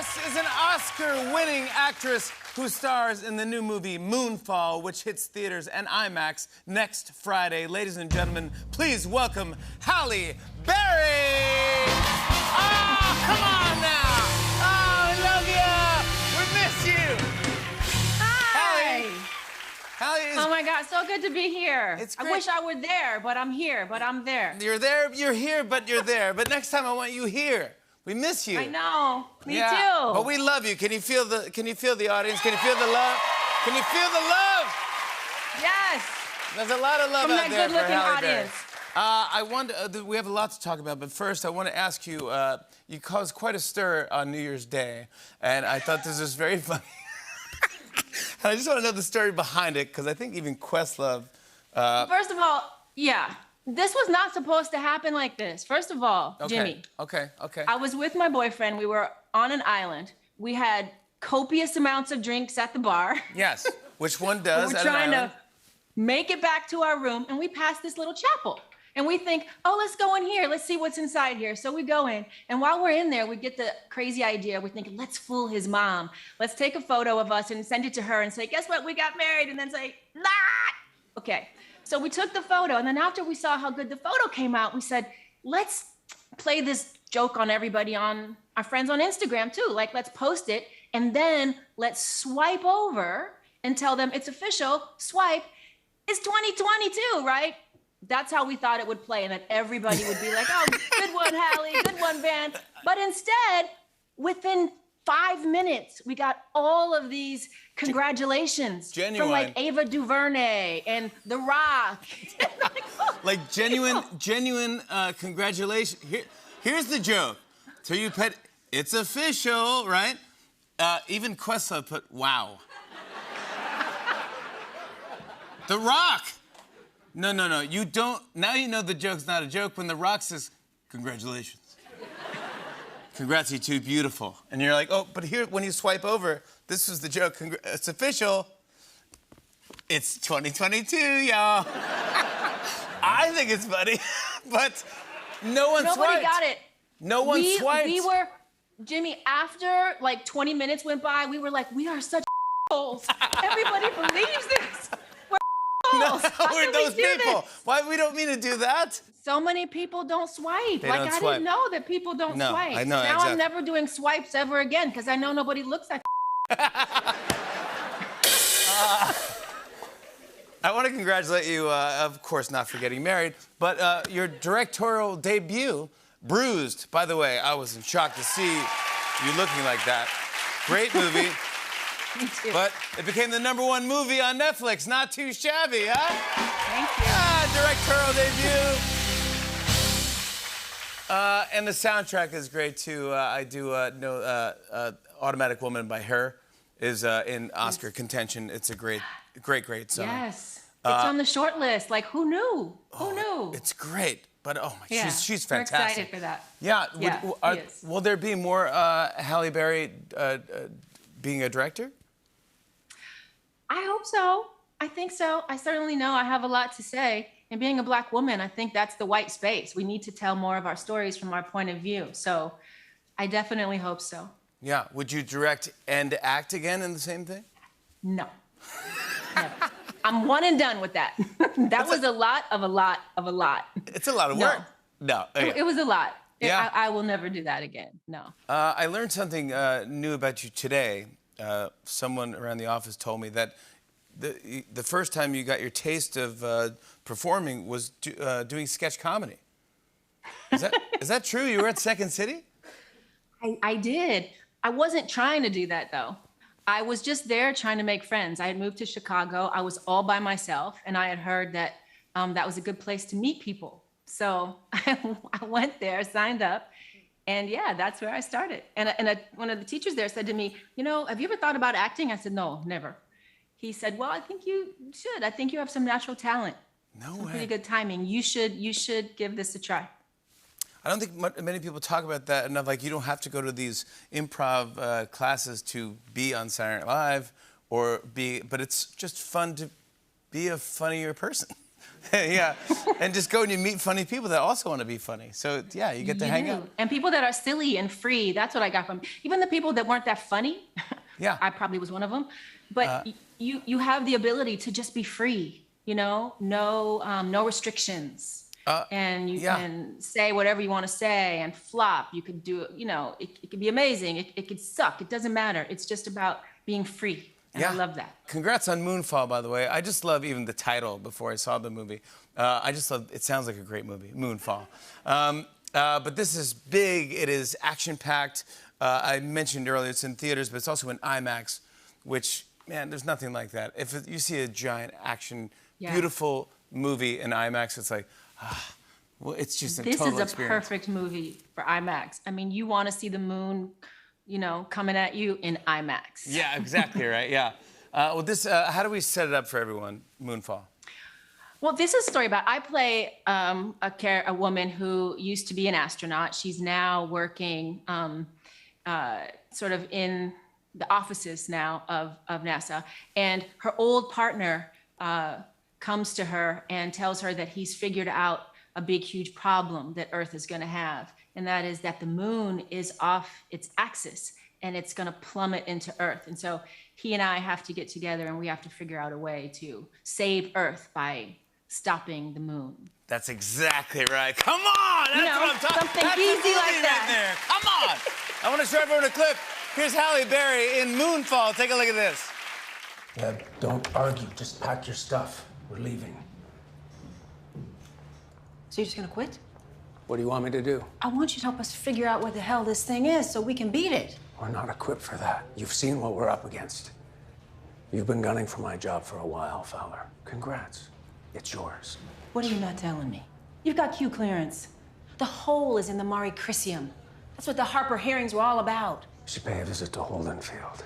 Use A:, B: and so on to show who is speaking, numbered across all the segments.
A: guest is an Oscar-winning actress who stars in the new movie Moonfall, which hits theaters and IMAX next Friday. Ladies and gentlemen, please welcome Halle Berry! Oh, come on now! Oh, I love you! We miss you!
B: Hi!
A: Halle is...
B: Oh my God, so good to be here.
A: It's
B: I
A: great.
B: wish I were there, but I'm here, but I'm there.
A: You're there, you're here, but you're there. But next time I want you here. We miss you.
B: I know. Me
A: Yeah,
B: too.
A: but we love you. Can you feel the audience? Can you feel the love? Can you feel the love?
B: Yes.
A: There's a lot of love
B: From
A: out
B: that
A: there for
B: good-looking
A: Halle Berry.
B: audience.
A: We have a lot to talk about, but first I want to ask you, you caused quite a stir on New Year's Day, and I thought this was very funny. And I just want to know the story behind it, because I think even Questlove...
B: First of all, yeah. This was not supposed to happen like this. First of all,
A: Okay,
B: Jimmy.
A: okay.
B: I was with my boyfriend. We were on an island. We had copious amounts of drinks at the bar.
A: Yes, which one does
B: We were
A: at an
B: trying
A: island?
B: to make it back to our room, and we passed this little chapel. And we think, oh, let's go in here. Let's see what's inside here. So we go in, and while we're in there, we get the crazy idea. We're thinking, let's fool his mom. Let's take a photo of us and send it to her and say, guess what? We got married. And then say, nah. Okay. So we took the photo, and then after we saw how good the photo came out, we said, let's play this joke on everybody, on our friends on Instagram too. Like, let's post it, and then let's swipe over and tell them it's official. Swipe. It's 2022, right? That's how we thought it would play, and that everybody would be like, oh, good one, Halle, good one, Van. But instead, within 5 minutes, we got all of these congratulations
A: Genuine.
B: from like Ava DuVernay and The Rock.
A: Like genuine congratulations. Here's the joke. So you put, it's official, right? Even Questlove put, wow. The Rock. No. You don't, now you know the joke's not a joke when The Rock says, congratulations. Congrats, you two, beautiful. And you're like, oh, but here, when you swipe over, this is the joke. It's official. It's 2022, y'all. I think it's funny, but no one swiped.
B: Nobody got it.
A: No one swiped.
B: We were, Jimmy, after like 20 minutes went by, we were like, we are such assholes. Everybody believes this. We're assholes.
A: No,
B: How
A: we're
B: can we
A: those
B: do
A: people.
B: this?
A: Why, we don't mean to do that.
B: So many people don't swipe.
A: They
B: like,
A: don't
B: I
A: swipe.
B: didn't know that people don't
A: No,
B: swipe.
A: I know,
B: Now
A: exactly.
B: I'm never doing swipes ever again, because I know nobody looks at
A: I want to congratulate you, of course, not for getting married, but your directorial debut, Bruised. By the way, I was in shock to see you looking like that. Great movie.
B: Me too.
A: But it became the #1 movie on Netflix. Not too shabby, huh?
B: Thank you.
A: Directorial debut. And the soundtrack is great, too. I do know Automatic Woman by Her is in Oscar contention. It's a great song.
B: Yes. It's on the short list. Like, who knew? Who knew?
A: It's great. But, oh, my,
B: Yeah,
A: she's
B: we're
A: fantastic.
B: excited for that.
A: Yeah.
B: Yeah, he is.
A: Will there be more Halle Berry being a director?
B: I hope so. I think so. I certainly know I have a lot to say. And being a Black woman, I think that's the white space. We need to tell more of our stories from our point of view. So I definitely hope so.
A: Yeah. Would you direct and act again in the same thing?
B: No. Never. I'm one and done with that. That was a lot of a lot of a lot.
A: It's a lot of
B: No.
A: work. No. Okay.
B: It was a lot.
A: Yeah.
B: I will never do that again. No.
A: I learned something new about you today. Someone around the office told me that the first time you got your taste of performing was doing sketch comedy. Is that true? You were at Second City?
B: I did. I wasn't trying to do that, though. I was just there trying to make friends. I had moved to Chicago. I was all by myself, and I had heard that that was a good place to meet people. So I went there, signed up, and yeah, that's where I started. And one of the teachers there said to me, you know, have you ever thought about acting? I said, no, never. He said, well, I think you should. I think you have some natural talent.
A: No
B: Some
A: way.
B: pretty good timing. You should give this a try.
A: I don't think many people talk about that enough. Like, you don't have to go to these improv classes to be on Saturday Night Live, but it's just fun to be a funnier person. Yeah, and just go and you meet funny people that also want to be funny. So yeah, you get to hang out.
B: And people that are silly and free. That's what I got from even the people that weren't that funny.
A: Yeah.
B: I probably was one of them. But you have the ability to just be free. You know, no restrictions. And you can say whatever you want to say and flop. You could do, you know, it could be amazing. It could suck. It doesn't matter. It's just about being free. And I love that.
A: Congrats on Moonfall, by the way. I just love even the title before I saw the movie. I just love, it sounds like a great movie, Moonfall. But this is big. It is action-packed. I mentioned earlier it's in theaters, but it's also in IMAX, which, man, there's nothing like that. If you see a giant action, beautiful movie in IMAX, it's like, well, it's just a total experience. This is a perfect movie for IMAX. I mean, you want to see the moon, you know, coming at you in IMAX. Yeah, exactly right. Yeah. Well, this. How do we set it up for everyone? Moonfall.
B: Well, this is a story about. I play a woman who used to be an astronaut. She's now working sort of in the offices now of NASA, and her old partner comes to her and tells her that he's figured out a big, huge problem that Earth is going to have. And that is that the moon is off its axis and it's going to plummet into Earth. And so he and I have to get together and we have to figure out a way to save Earth by stopping the moon.
A: That's exactly right. Come on! That's what I'm talking about.
B: Something easy like that.
A: Right there. Come on! I want to show everyone a clip. Here's Halle Berry in Moonfall. Take a look at this.
C: Deb, don't argue. Just pack your stuff. We're leaving.
D: So you're just gonna quit?
C: What do you want me to do?
D: I want you to help us figure out what the hell this thing is so we can beat it.
C: We're not equipped for that. You've seen what we're up against. You've been gunning for my job for a while, Fowler. Congrats. It's yours.
D: What are you not telling me? You've got Q clearance. The hole is in the Mare Crisium. That's what the Harper hearings were all about.
C: You should pay a visit to Holden Field.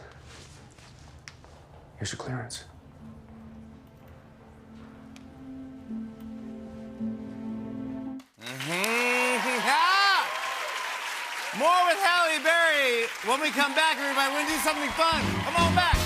C: Here's your clearance.
A: More with Halle Berry when we come back, everybody. We're gonna do something fun. Come on back.